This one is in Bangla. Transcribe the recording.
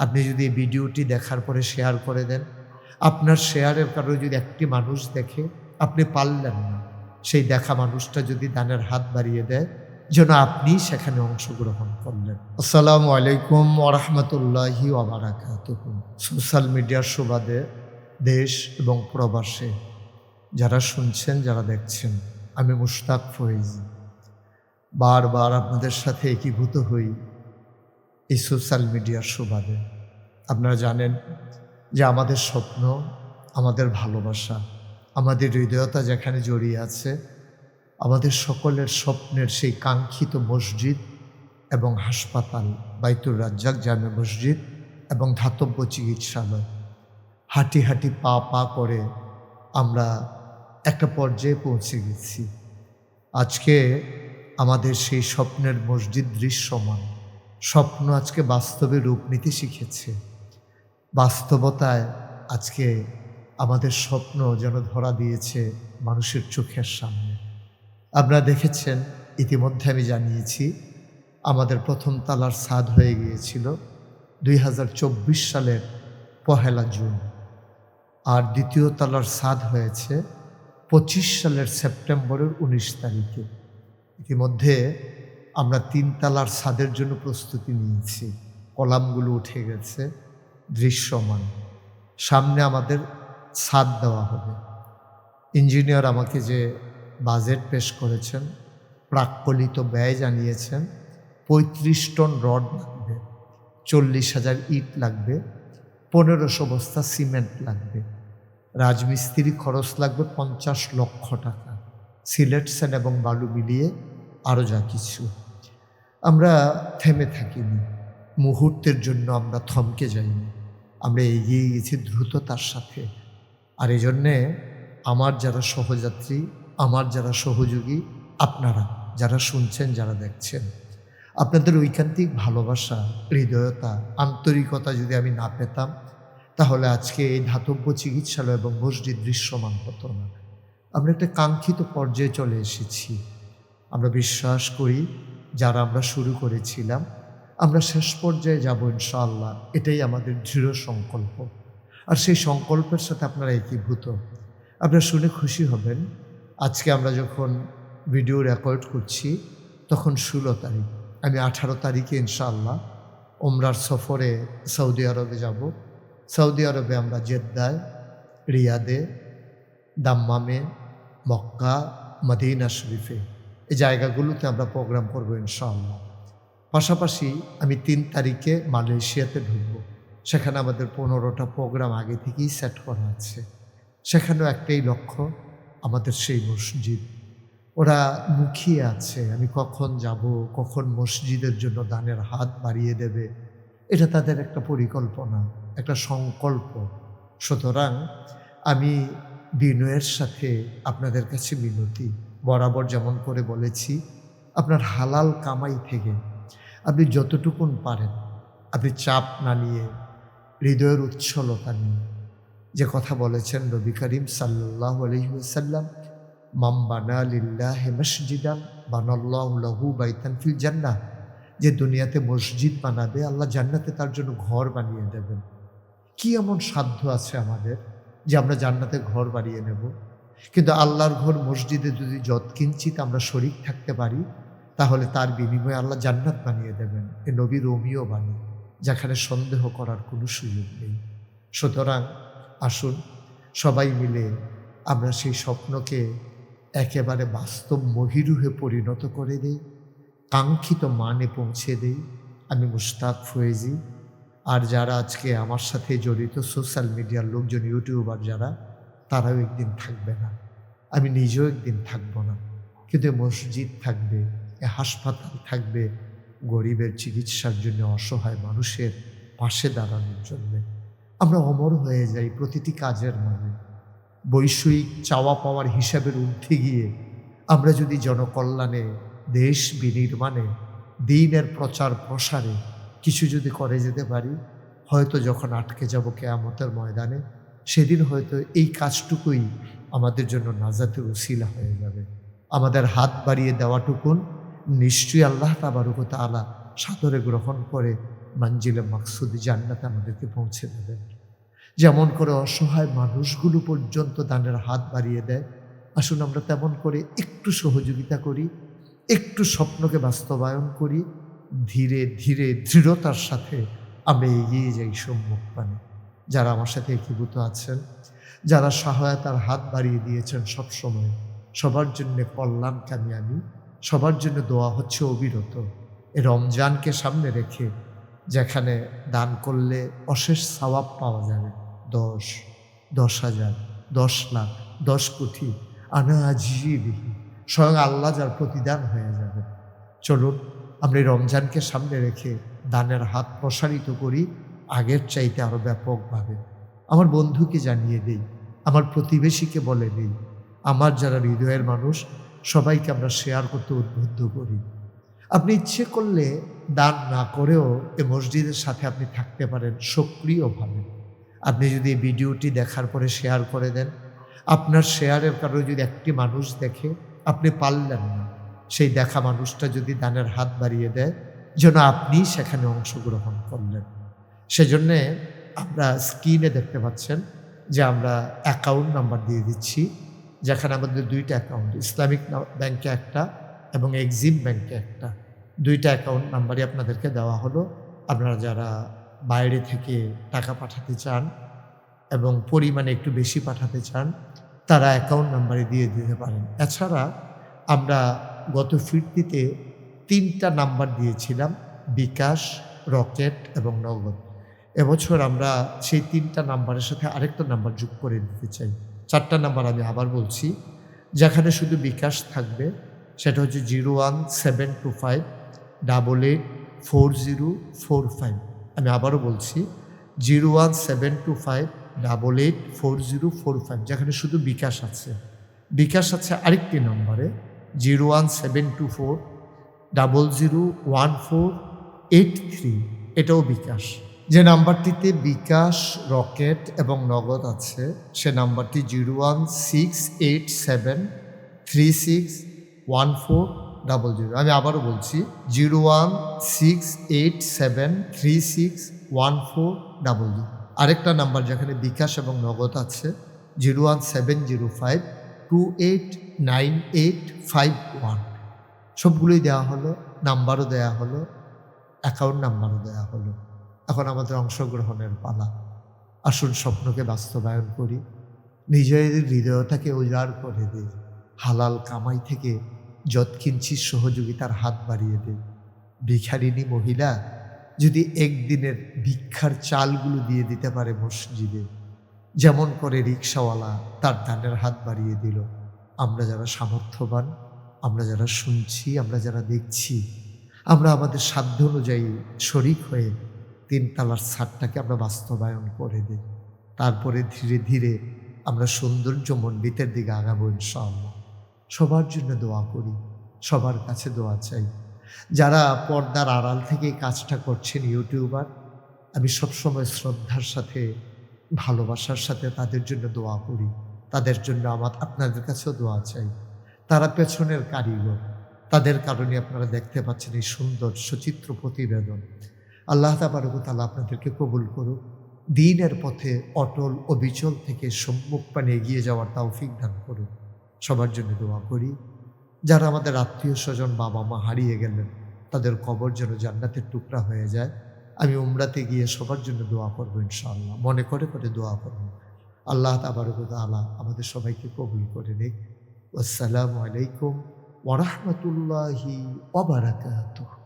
আপনি যদি এই ভিডিওটি দেখার পরে শেয়ার করে দেন, আপনার শেয়ারের কারণে যদি একটি মানুষ দেখে, আপনি পারলেন না, সেই দেখা মানুষটা যদি দানের হাত বাড়িয়ে দেয়, যেন আপনি সেখানে অংশগ্রহণ করলেন। আসসালামু আলাইকুম ওয়া রাহমাতুল্লাহি ওয়া বারাকাতুহু। সোশ্যাল মিডিয়ার সুবাদে দেশ এবং প্রবাসে যারা শুনছেন, যারা দেখছেন, আমি মুশতাক ফয়েজ বারবার আপনাদের সাথে একীভূত হই এই সোশ্যাল মিডিয়ার সুবাদে। আপনারা জানেন যে আমাদের স্বপ্ন, আমাদের ভালোবাসা, আমাদের হৃদয়তা যেখানে জড়িয়ে আছে, আমাদের সকলের স্বপ্নের সেই কাঙ্ক্ষিত মসজিদ এবং হাসপাতাল, বাইতুর রাজ্জাক জামে মসজিদ এবং ধাতব্য চিকিৎসালয়, হাঁটি হাঁটি পা পা করে আমরা একটা পর্যায়ে পৌঁছে গেছি। আজকে আমাদের সেই স্বপ্নের মসজিদ দৃশ্যমান, স্বপ্ন আজকে বাস্তবে রূপ নিতে শিখেছে। বাস্তবতায় আজকে আমাদের স্বপ্ন যেন ধরা দিয়েছে মানুষের চোখের সামনে। আপনারা দেখেছেন, ইতিমধ্যে আমি জানিয়েছি, আমাদের প্রথম তালার ছাদ হয়ে গিয়েছিল 2024 সালের 1 জুন, আর দ্বিতীয় তালার ছাদ হয়েছে 25 সালের সেপ্টেম্বরের 19 তারিখে। ইতিমধ্যে আমরা 3 তালার ছাদের জন্য প্রস্তুতি নিয়েছি, কলামগুলো উঠে গেছে, দৃশ্যমান। সামনে আমাদের ছাদ দেওয়া হবে। ইঞ্জিনিয়ার আমাকে যে বাজেট পেশ করেছেন, প্রাক্কলিত ব্যয় জানিয়েছেন, 35 টন রড লাগবে, 40,000 ইট লাগবে, 1500 বস্তা সিমেন্ট লাগবে, রাজমিস্ত্রি খরচ লাগবে 50 লক্ষ টাকা, সিলেট সেন এবং বালু মিলিয়ে আরও যা কিছু। আমরা থেমে থাকিনি, মুহূর্তের জন্য আমরা থমকে যাইনি, আমরা এগিয়ে গেছি দ্রুততার সাথে। আর এই জন্যে আমার যারা সহযাত্রী, আমার যারা সহযোগী, আপনারা যারা শুনছেন, যারা দেখছেন, আপনাদের ঐকান্তিক ভালোবাসা, হৃদয়তা, আন্তরিকতা যদি আমি না পেতাম, তাহলে আজকে এই ধাতব্য চিকিৎসালয় এবং মসজিদ দৃশ্যমান হতো না। আমরা একটা কাঙ্ক্ষিত পর্যায়ে চলে এসেছি। আমরা বিশ্বাস করি, যারা আমরা শুরু করেছিলাম, আমরা শেষ পর্যায়ে যাব ইনশাআল্লাহ। এটাই আমাদের দৃঢ় সংকল্প। আর সেই সংকল্পের সাথে আপনারা একীভূত। আপনারা শুনে খুশি হবেন, আজকে আমরা যখন ভিডিও রেকর্ড করছি তখন 16 তারিখ। আমি 18 তারিখে ইনশাআল্লাহ ওমরার সফরে সৌদি আরবে যাব। সৌদি আরবে আমরা জেদ্দায়, রিয়াদে, দাম্মামে, মক্কা, মদিনা শরীফে, এই জায়গাগুলোতে আমরা প্রোগ্রাম করবো ইনশাআল্লাহ। পাশাপাশি আমি 3 তারিখে মালয়েশিয়াতে ঢুকব। সেখানে আমাদের 15টা প্রোগ্রাম আগে থেকেই সেট করা আছে। সেখানেও একটাই লক্ষ্য, আমাদের সেই মসজিদ। ওরা মুখিয়ে আছে আমি কখন যাব, কখন মসজিদের জন্য দানের হাত বাড়িয়ে দেবে। এটা তাদের একটা পরিকল্পনা, একটা সংকল্প। সুতরাং আমি বিনয়ের সাথে আপনাদের কাছে মিনতি, বরাবর যেমন করে বলেছি, আপনার হালাল কামাই থেকে আপনি যতটুকুন পারেন, আপনি চাপ না নিয়ে, হৃদয়ের উচ্ছলতা নিয়ে, যে কথা বলেছেন নবী করিম সাল্লাল্লাহু আলাইহি ওয়াসাল্লাম, মান বানা লিল্লাহি মসজিদান বানাল্লাহু লাহু বাইতান ফিল জান্নাহ, যে দুনিয়াতে মসজিদ বানাবে, আল্লাহ জান্নাতে তার জন্য ঘর বানিয়ে দেবেন। কি এমন সাধ্য আছে আমাদের যে আমরা জান্নাতে ঘর বানিয়ে নেব? কিন্তু আল্লাহর ঘর মসজিদে যদি যৎকিঞ্চিত আমরা শরীক থাকতে পারি, তাহলে তার বিনিময়ে আল্লাহ জান্নাত বানিয়ে দেবেন। এ নবী রোমিও বাণী, যেখানে সন্দেহ করার কোনো সুযোগ নেই। সুতরাং আসুন সবাই মিলে আমরা সেই স্বপ্নকে একেবারে বাস্তব মহিরুহে পরিণত করে দেই, কাঙ্ক্ষিত মানে পৌঁছে দেই। আমি মুশতাক ফয়েজি। আর যারা আজকে আমার সাথে জড়িত সোশ্যাল মিডিয়ার লোকজন, ইউটিউবার যারা, তারাও একদিন থাকবে না, আমি নিজেও একদিন থাকবো না। কিন্তু মসজিদ থাকবে, হাসপাতাল থাকবে, গরিবের চিকিৎসার জন্য, অসহায় মানুষের পাশে দাঁড়ানোর জন্য। আমরা অমর হয়ে যাই প্রতিটি কাজের মানে। বৈষয়িক চাওয়া পাওয়ার হিসাবের ঊর্ধ্বে গিয়ে আমরা যদি জনকল্যাণে, দেশ বিনির্মাণে, দ্বীনের প্রচার প্রসারে কিছু যদি করে যেতে পারি, হয়তো যখন আটকে যাব কিয়ামতের ময়দানে, সেদিন হয়তো এই কাজটুকুই আমাদের জন্য নাজাতের উসিলা হয়ে যাবে। আমাদের হাত বাড়িয়ে দেওয়াটুকুন নিশ্চয়ই আল্লাহ তাবারক ওয়া তাআলা সাদরে গ্রহণ করে মঞ্জিলে মাকসুদ জান্নাতে আমাদেরকে পৌঁছে দেবেন। যেমন করে অসহায় মানুষগুলো পর্যন্ত দানের হাত বাড়িয়ে দেয়, আসুন আমরা তেমন করে একটু সহযোগিতা করি, একটু স্বপ্নকে বাস্তবায়ন করি, ধীরে ধীরে দৃঢ়তার সাথে আমরা এগিয়ে যাই সম্মুখ পানে। যারা আমার সাথে একীভূত আছেন, যারা সহায়তার হাত বাড়িয়ে দিয়েছেন সবসময়, সবার জন্য কল্যাণকামী আমি, সবার জন্য দোয়া হচ্ছে অবিরত। এই রমজানকে সামনে রেখে যেখানে দান করলে অশেষ সওয়াব পাওয়া যাবে, 10, 10,000, 10 লাখ, 10 কোটি, আনা আজিবিহি, স্বয়ং আল্লাহ যার প্রতিদান হয়ে যাবে। চলুন আমরা এই রমজানকে সামনে রেখে দানের হাত প্রসারিত করি আগের চাইতে আরও ব্যাপকভাবে। আমার বন্ধুকে জানিয়ে দিই, আমার প্রতিবেশীকে বলে দিই, আমার যারা হৃদয়ের মানুষ সবাইকে আমরা শেয়ার করতে উদ্বুদ্ধ করি। আপনি ইচ্ছে করলে দান না করেও এই মসজিদের সাথে আপনি থাকতে পারেন সক্রিয়ভাবে। আপনি যদি এই ভিডিওটি দেখার পরে শেয়ার করে দেন, আপনার শেয়ারের কারণে যদি একটি মানুষ দেখে, আপনি পারলেন না, সেই দেখা মানুষটা যদি দানের হাত বাড়িয়ে দেয়, যেন আপনি সেখানে অংশগ্রহণ করলেন। সেজন্যে আমরা স্ক্রিনে দেখতে পাচ্ছেন যে আমরা অ্যাকাউন্ট নাম্বার দিয়ে দিচ্ছি, যেখানে আমাদের 2টা অ্যাকাউন্ট, ইসলামিক ব্যাংকে একটা এবং এক্সিম ব্যাংকে একটা, 2টা অ্যাকাউন্ট নাম্বারই আপনাদেরকে দেওয়া হলো। আপনারা যারা বাইরে থেকে টাকা পাঠাতে চান এবং পরিমাণে একটু বেশি পাঠাতে চান, তারা অ্যাকাউন্ট নাম্বারে দিয়ে দিতে পারেন। এছাড়া আমরা গত ফিরতিতে 3টা নাম্বার দিয়েছিলাম, বিকাশ, রকেট এবং নগদ। এবছর আমরা সেই 3টা নাম্বারের সাথে আরেকটা নাম্বার যোগ করে দিতে চাই। 4টা নাম্বার আমি আবার বলছি, যেখানে শুধু বিকাশ থাকবে সেটা হচ্ছে 01725884045। আমি আবারও বলছি 01725884045, যেখানে শুধু বিকাশ আছে। বিকাশ আছে আরেকটি নম্বরে 01724001483, এটাও বিকাশ। যে নাম্বারটিতে বিকাশ, রকেট এবং নগদ আছে সে নাম্বারটি 01687361400। আমি আবারও বলছি 01687361400। আরেকটা নাম্বার যেখানে বিকাশ এবং নগদ আছে 01705289851। সবগুলোই দেওয়া হলো, নাম্বারও দেওয়া হলো, অ্যাকাউন্ট নাম্বারও দেওয়া হলো। এখন আমাদের অংশগ্রহণের পালা। আসুন স্বপ্নকে বাস্তবায়ন করি, নিজের হৃদয়টাকে উজাড় করে দিই, হালাল কামাই থেকে যৎকিঞ্চিৎ সহযোগিতার হাত বাড়িয়ে দিই। ভিখারিনী মহিলা যদি একদিনের ভিক্ষার চালগুলো দিয়ে দিতে পারে মসজিদে, যেমন করে রিক্সাওয়ালা তার দানের হাত বাড়িয়ে দিল, আমরা যারা সামর্থ্যবান, আমরা যারা শুনছি, আমরা যারা দেখছি, আমরা আমাদের সাধ্য অনুযায়ী শরিক হয়ে 3 তালার ছাদটাকে আমরা বাস্তবায়ন করে দিই। তারপরে ধীরে ধীরে আমরা সৌন্দর্যমণ্ডিতের দিকে আগাবো ইনশাআল্লাহ। সবার জন্য দোয়া করি, সবার কাছে দোয়া চাই। যারা পর্দার আড়াল থেকে এই কাজটা করছেন ইউটিউবার, আমি সবসময় শ্রদ্ধার সাথে, ভালোবাসার সাথে তাদের জন্য দোয়া করি, তাদের জন্য আপনাদের কাছেও দোয়া চাই। তারা পেছনের কারিগর, তাদের কারণে আপনারা দেখতে পাচ্ছেন এই সুন্দর সচিত্র প্রতিবেদন। আল্লাহ তাবারক ওয়া তাআলা আপনাদেরকে কবুল করুক, দ্বীনের পথে অটল অবিচল থেকে সম্মুখ পানে এগিয়ে যাওয়ার তৌফিক দান করুক। সবার জন্য দোয়া করি। যারা আমাদের আত্মীয় স্বজন, বাবা মা হারিয়ে গেলেন, তাদের কবর যেন জান্নাতের টুকরা হয়ে যায়। আমি উমরাতে গিয়ে সবার জন্য দোয়া করবো ইনশাআল্লাহ, মনে করে করে দোয়া করবো। আল্লাহ তাবারক ওয়া তাআলা আমাদের সবাইকে কবুল করে নিক। আসসালামু আলাইকুম ওয়া রাহমাতুল্লাহি ওয়া বারাকাতুহু।